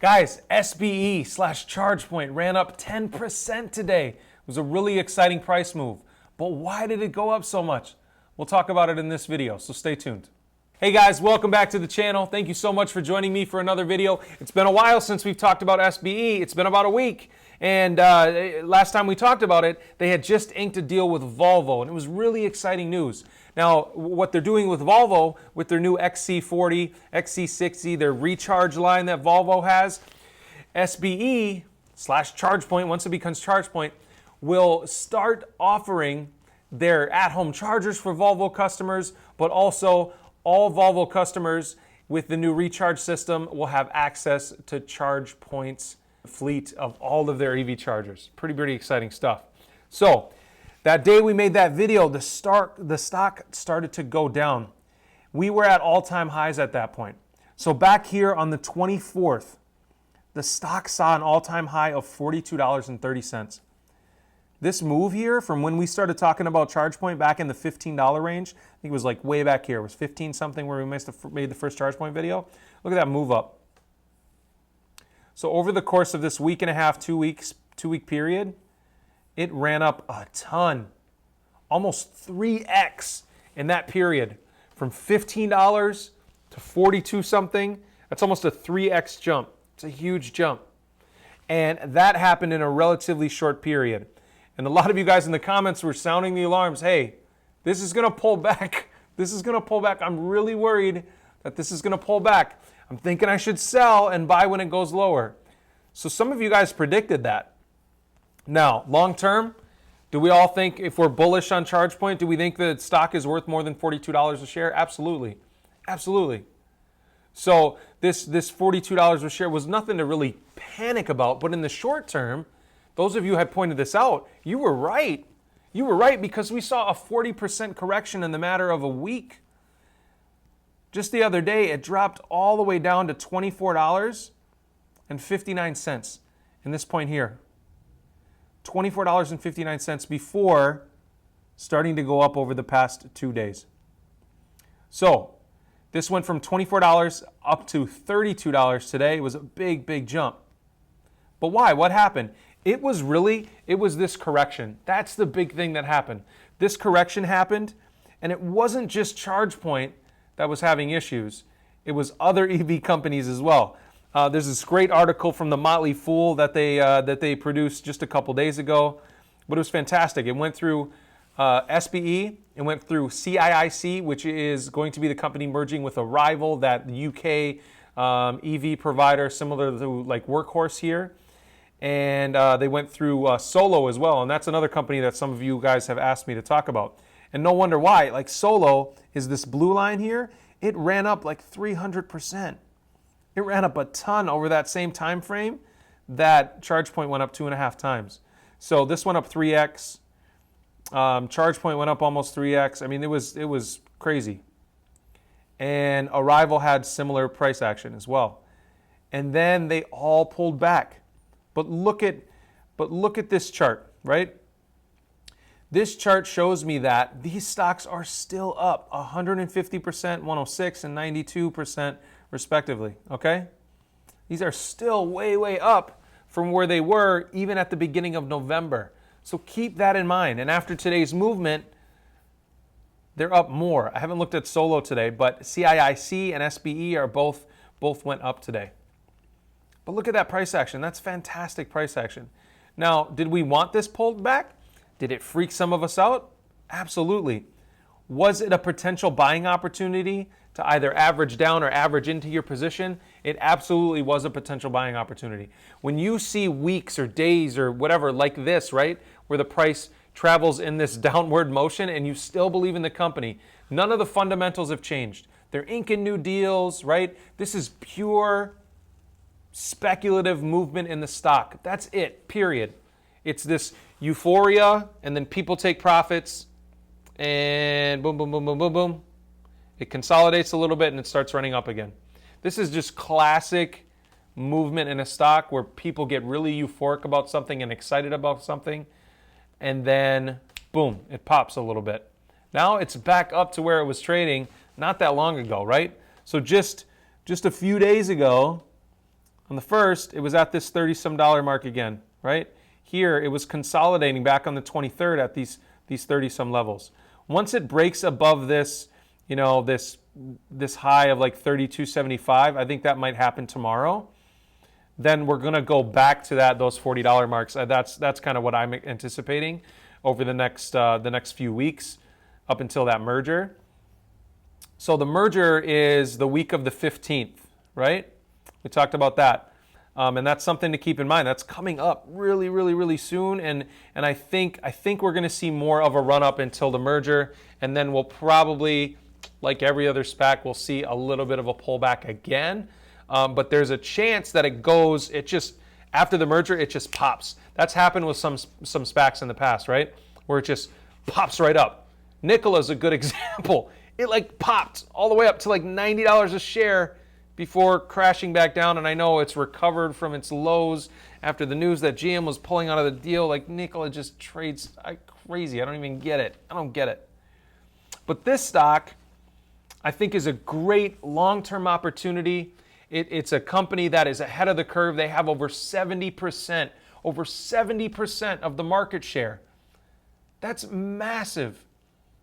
Guys, SBE slash Chargepoint ran up 10% today. It was a really exciting price move. But why did it go up so much? We'll talk about it in this video, so stay tuned. Hey guys, welcome back to the channel. Thank you so much for joining me for another video. It's been a while since we've talked about SBE. It's been about a week. And last time we talked about it, they had just inked a deal with Volvo, and it was really exciting news. Now, what they're doing with Volvo, with their new XC40, XC60, their recharge line that Volvo has, SBE slash Chargepoint, once it becomes Chargepoint, will start offering their at-home chargers for Volvo customers, but also all Volvo customers with the new recharge system will have access to Chargepoint's fleet of all of their EV chargers. Pretty exciting stuff. So that day we made that video, the stock started to go down. We were at all-time highs at that point. So back here on the 24th, the stock saw an all-time high of $42.30. This move here from when we started talking about Chargepoint back in the $15 range, I think it was like way back here. It was 15 something where we made the first Chargepoint video. Look at that move up. So over the course of this week and a half, 2 week period, it ran up a ton, almost 3x in that period, from $15 to 42 something. That's almost a 3x jump. It's a huge jump. And that happened in a relatively short period. And a lot of you guys in the comments were sounding the alarms. Hey, this is going to pull back. This is going to pull back. I'm really worried that this is going to pull back. I'm thinking I should sell and buy when it goes lower. So some of you guys predicted that. Now, long term, do we all think, if we're bullish on Chargepoint, do we think that stock is worth more than $42 a share? Absolutely. Absolutely. So this $42 a share was nothing to really panic about. But in the short term, those of you who had pointed this out, you were right. You were right, because we saw a 40% correction in the matter of a week. Just the other day, it dropped all the way down to $24.59 in this point here. $24.59 before starting to go up over the past 2 days. So this went from $24 up to $32 today. It was a big jump. But why? What happened? It was this correction. That's the big thing that happened. This correction happened, and it wasn't just Chargepoint that was having issues. It was other EV companies as well. There's this great article from the Motley Fool that they produced just a couple days ago, but it was fantastic. It went through SBE, it went through CIIC, which is going to be the company merging with a rival, that UK EV provider similar to like Workhorse here. And they went through Solo as well, and that's another company that some of you guys have asked me to talk about. And no wonder why. Like Solo is this blue line here. It ran up like 300%. It ran up a ton over that same time frame that Chargepoint went up 2.5 times. So this went up 3x. Chargepoint went up almost 3x. I mean, it was crazy. And Arrival had similar price action as well. And then they all pulled back. But look at this chart, right? This chart shows me that these stocks are still up 150%, 106, and 92% respectively, okay? These are still way up from where they were even at the beginning of November. So keep that in mind. And after today's movement, they're up more. I haven't looked at Solo today, but CIIC and SBE are both went up today. But look at that price action. That's fantastic price action. Now, did we want this pulled back? Did it freak some of us out? Absolutely. Was it a potential buying opportunity to either average down or average into your position? It absolutely was a potential buying opportunity. When you see weeks or days or whatever like this, right, where the price travels in this downward motion and you still believe in the company, none of the fundamentals have changed. They're inking new deals, right? This is pure speculative movement in the stock. That's it, period. It's this euphoria, and then people take profits, and boom. It consolidates a little bit, and it starts running up again. This is just classic movement in a stock where people get really euphoric about something and excited about something, and then boom, it pops a little bit. Now it's back up to where it was trading not that long ago, right? So just a few days ago, On the first, it was at this 30-some dollar mark again, right? Here, it was consolidating back on the 23rd at these 30-some levels. Once it breaks above this, this high of like 32.75, I think that might happen tomorrow. Then we're going to go back to those $40 marks. That's kind of what I'm anticipating over the next few weeks up until that merger. So the merger is the week of the 15th, right? We talked about that. And that's something to keep in mind. That's coming up really, really, really soon. And I think we're going to see more of a run up until the merger. And then we'll probably, like every other SPAC, we'll see a little bit of a pullback again. But there's a chance that after the merger, it just pops. That's happened with some SPACs in the past, right? Where it just pops right up. Nikola's a good example. It like popped all the way up to like $90 a share before crashing back down. And I know it's recovered from its lows after the news that GM was pulling out of the deal. Like Nikola just trades crazy. I don't even get it. I don't get it. But this stock, I think, is a great long-term opportunity. It's a company that is ahead of the curve. They have over 70% of the market share. That's massive.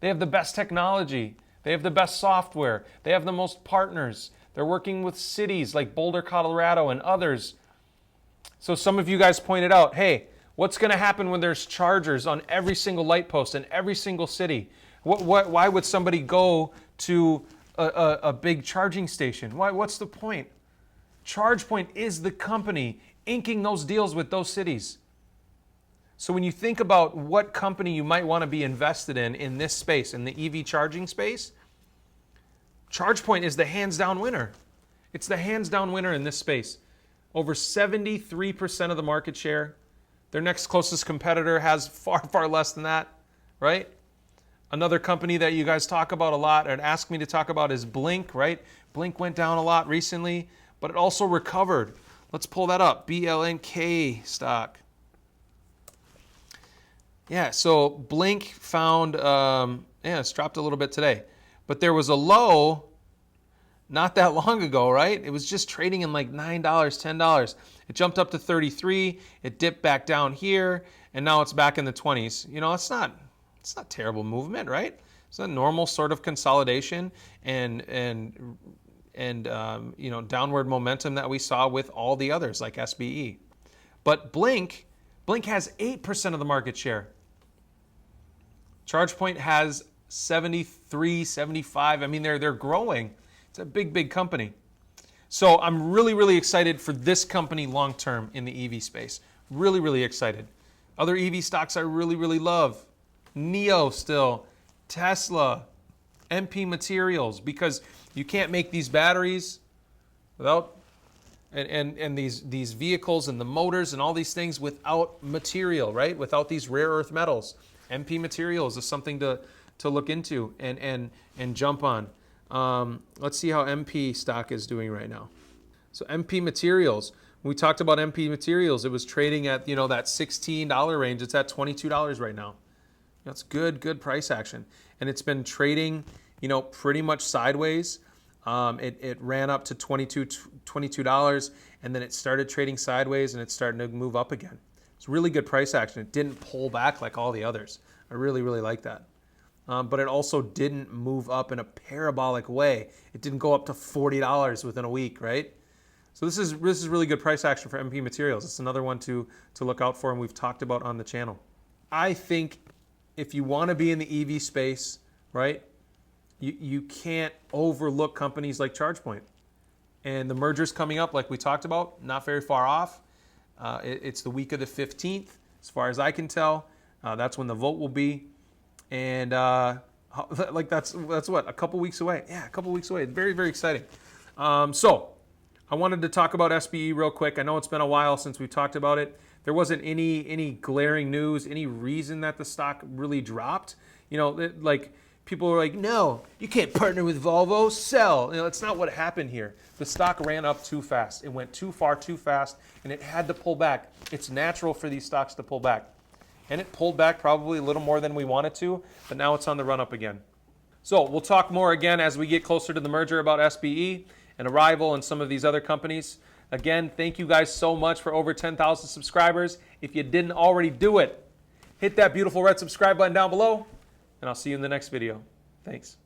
They have the best technology. They have the best software. They have the most partners. They're working with cities like Boulder, Colorado, and others. So some of you guys pointed out, hey, what's going to happen when there's chargers on every single light post in every single city? Why would somebody go to a big charging station? What's the point? Chargepoint is the company inking those deals with those cities. So when you think about what company you might want to be invested in this space, in the EV charging space, Chargepoint is the hands-down winner. It's the hands-down winner in this space. Over 73% of the market share. Their next closest competitor has far, far less than that, right? Another company that you guys talk about a lot and ask me to talk about is Blink, right? Blink went down a lot recently, but it also recovered. Let's pull that up. BLNK stock. Yeah, so Blink found, it's dropped a little bit today. But there was a low not that long ago, right? It was just trading in like $9, $10. It jumped up to 33. It dipped back down here, and now it's back in the 20s. It's not terrible movement, right? It's a normal sort of consolidation and downward momentum that we saw with all the others like SBE. But Blink has 8% of the market share. Chargepoint has 73, 75. I mean, they're growing. It's a big, big company. So I'm really, really excited for this company long term in the EV space. Really, really excited. Other EV stocks I really, really love. NIO still, Tesla, MP Materials, because you can't make these batteries without and these vehicles and the motors and all these things without material, right? Without these rare earth metals. MP Materials is something to look into and jump on. Let's see how MP stock is doing right now. So MP Materials, when we talked about MP Materials, it was trading at that $16 range. It's at $22 right now. That's good price action, and it's been trading pretty much sideways. It ran up to $22, and then it started trading sideways, and it's starting to move up again. It's really good price action. It didn't pull back like all the others. I really, really like that. But it also didn't move up in a parabolic way. It didn't go up to $40 within a week, right? So this is really good price action for MP Materials. It's another one to look out for, and we've talked about on the channel. I think if you want to be in the EV space, right, you can't overlook companies like Chargepoint. And the merger's coming up, like we talked about, not very far off. It's the week of the 15th, as far as I can tell. That's when the vote will be. And that's what, a couple weeks away? Yeah, a couple weeks away. Very, very exciting. So I wanted to talk about SBE real quick. I know it's been a while since we talked about it. There wasn't any glaring news, any reason that the stock really dropped. People were like, no, you can't partner with Volvo, sell. It's not what happened here. The stock ran up too fast. It went too far too fast, and it had to pull back. It's natural for these stocks to pull back. And it pulled back probably a little more than we wanted to, but now it's on the run up again. So we'll talk more again as we get closer to the merger about SBE and Arrival and some of these other companies. Again, thank you guys so much for over 10,000 subscribers. If you didn't already do it, hit that beautiful red subscribe button down below, and I'll see you in the next video. Thanks.